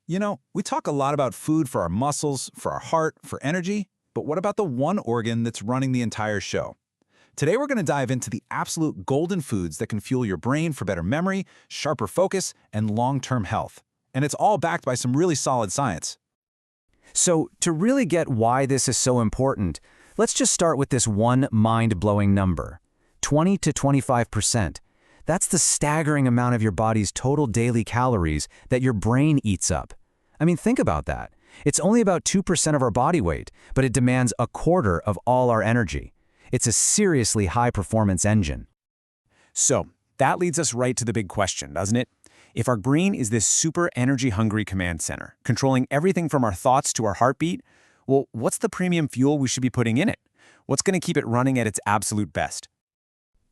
We talk a lot about food for our muscles, for our heart, for energy, but what about the one organ that's running the entire show? Today we're going to dive into the absolute golden foods that can fuel your brain for better memory, sharper focus, and long-term health. And it's all backed by some really solid science. So, to really get why this is so important, let's just start with this one mind-blowing number. 20 to 25%. That's the staggering amount of your body's total daily calories that your brain eats up. I mean, think about that. It's only about 2% of our body weight, but it demands a quarter of all our energy. It's a seriously high-performance engine. So, that leads us right to the big question, doesn't it? If our brain is this super energy-hungry command center, controlling everything from our thoughts to our heartbeat, well, what's the premium fuel we should be putting in it? What's going to keep it running at its absolute best?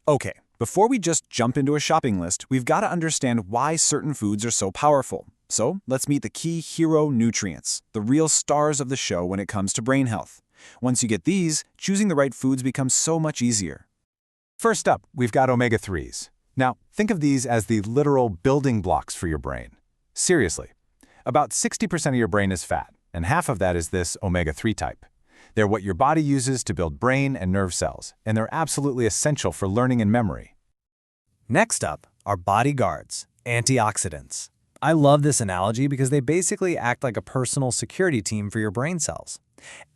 Okay, before we just jump into a shopping list, we've got to understand why certain foods are so powerful. So, let's meet the key hero nutrients, the real stars of the show when it comes to brain health. Once you get these, choosing the right foods becomes so much easier. First up, we've got omega-3s. Now, think of these as the literal building blocks for your brain. Seriously, about 60% of your brain is fat, and half of that is this omega-3 type. They're what your body uses to build brain and nerve cells, and they're absolutely essential for learning and memory. Next up are bodyguards, antioxidants. I love this analogy because they basically act like a personal security team for your brain cells.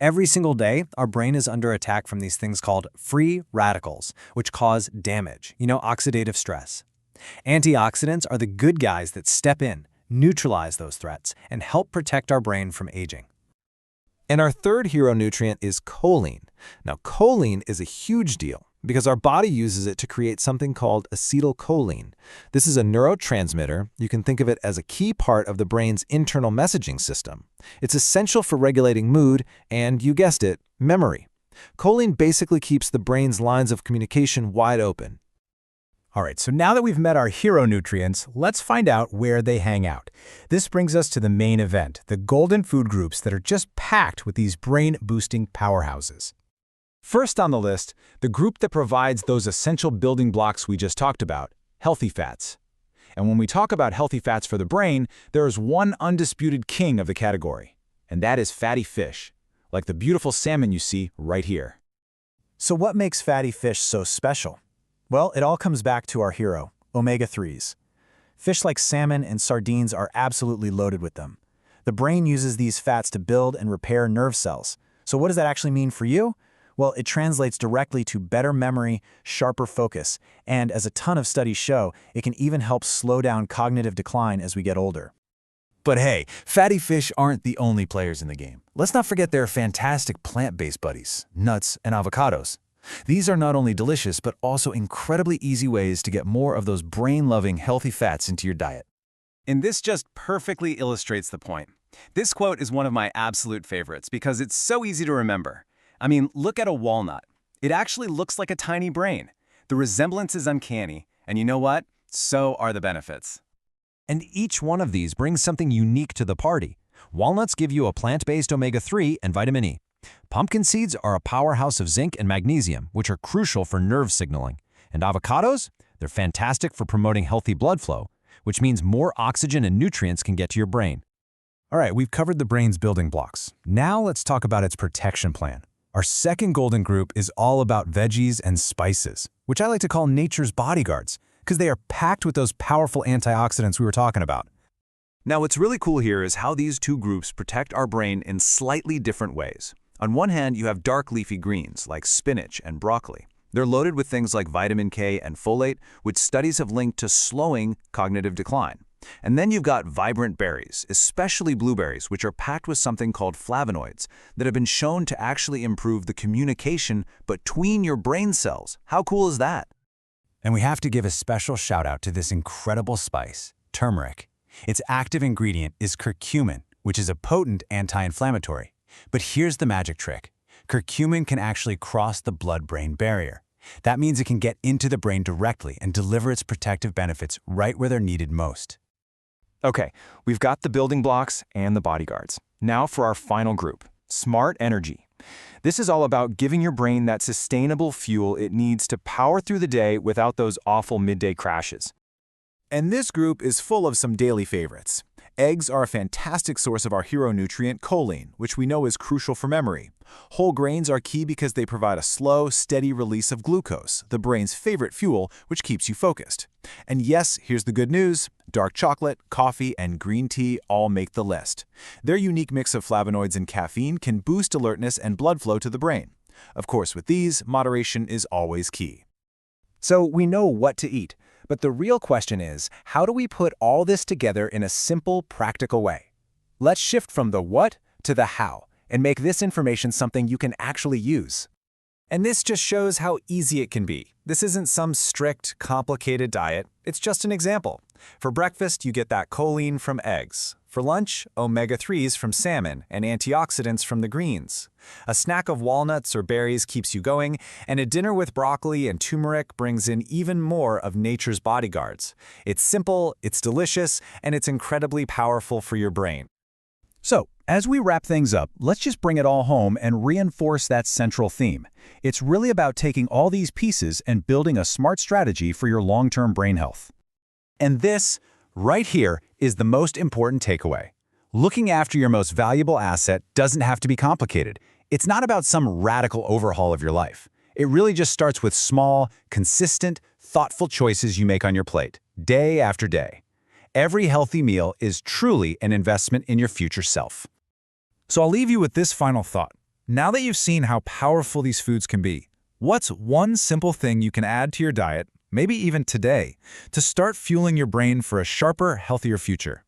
Every single day, our brain is under attack from these things called free radicals, which cause damage, oxidative stress. Antioxidants are the good guys that step in, neutralize those threats, and help protect our brain from aging. And our third hero nutrient is choline. Now, choline is a huge deal because our body uses it to create something called acetylcholine. This is a neurotransmitter. You can think of it as a key part of the brain's internal messaging system. It's essential for regulating mood and, you guessed it, memory. Choline basically keeps the brain's lines of communication wide open. All right, so now that we've met our hero nutrients, let's find out where they hang out. This brings us to the main event, the golden food groups that are just packed with these brain-boosting powerhouses. First on the list, the group that provides those essential building blocks we just talked about, healthy fats. And when we talk about healthy fats for the brain, there is one undisputed king of the category, and that is fatty fish, like the beautiful salmon you see right here. So what makes fatty fish so special? Well, it all comes back to our hero, omega-3s. Fish like salmon and sardines are absolutely loaded with them. The brain uses these fats to build and repair nerve cells. So what does that actually mean for you? Well, it translates directly to better memory, sharper focus, and as a ton of studies show, it can even help slow down cognitive decline as we get older. But hey, fatty fish aren't the only players in the game. Let's not forget their fantastic plant-based buddies, nuts and avocados. These are not only delicious, but also incredibly easy ways to get more of those brain-loving, healthy fats into your diet. And this just perfectly illustrates the point. This quote is one of my absolute favorites because it's so easy to remember. I mean, look at a walnut. It actually looks like a tiny brain. The resemblance is uncanny, and you know what? So are the benefits. And each one of these brings something unique to the party. Walnuts give you a plant-based omega-3 and vitamin E. Pumpkin seeds are a powerhouse of zinc and magnesium, which are crucial for nerve signaling. And avocados? They're fantastic for promoting healthy blood flow, which means more oxygen and nutrients can get to your brain. All right, we've covered the brain's building blocks. Now let's talk about its protection plan. Our second golden group is all about veggies and spices, which I like to call nature's bodyguards, because they are packed with those powerful antioxidants we were talking about. Now, what's really cool here is how these two groups protect our brain in slightly different ways. On one hand, you have dark leafy greens like spinach and broccoli. They're loaded with things like vitamin K and folate, which studies have linked to slowing cognitive decline. And then you've got vibrant berries, especially blueberries, which are packed with something called flavonoids that have been shown to actually improve the communication between your brain cells. How cool is that? And we have to give a special shout out to this incredible spice, turmeric. Its active ingredient is curcumin, which is a potent anti-inflammatory. But here's the magic trick. Curcumin can actually cross the blood-brain barrier. That means it can get into the brain directly and deliver its protective benefits right where they're needed most. Okay, we've got the building blocks and the bodyguards. Now for our final group, smart energy. This is all about giving your brain that sustainable fuel it needs to power through the day without those awful midday crashes. And this group is full of some daily favorites. Eggs are a fantastic source of our hero nutrient, choline, which we know is crucial for memory. Whole grains are key because they provide a slow, steady release of glucose, the brain's favorite fuel, which keeps you focused. And yes, here's the good news. Dark chocolate, coffee, and green tea all make the list. Their unique mix of flavonoids and caffeine can boost alertness and blood flow to the brain. Of course, with these, moderation is always key. So we know what to eat, but the real question is, how do we put all this together in a simple, practical way? Let's shift from the what to the how, and make this information something you can actually use. And this just shows how easy it can be. This isn't some strict, complicated diet. It's just an example. For breakfast, you get that choline from eggs. For lunch, omega-3s from salmon and antioxidants from the greens. A snack of walnuts or berries keeps you going, and a dinner with broccoli and turmeric brings in even more of nature's bodyguards. It's simple, it's delicious, and it's incredibly powerful for your brain. So, as we wrap things up, let's just bring it all home and reinforce that central theme. It's really about taking all these pieces and building a smart strategy for your long-term brain health. And this, right here, is the most important takeaway. Looking after your most valuable asset doesn't have to be complicated. It's not about some radical overhaul of your life. It really just starts with small, consistent, thoughtful choices you make on your plate, day after day. Every healthy meal is truly an investment in your future self. So I'll leave you with this final thought. Now that you've seen how powerful these foods can be, what's one simple thing you can add to your diet, maybe even today, to start fueling your brain for a sharper, healthier future?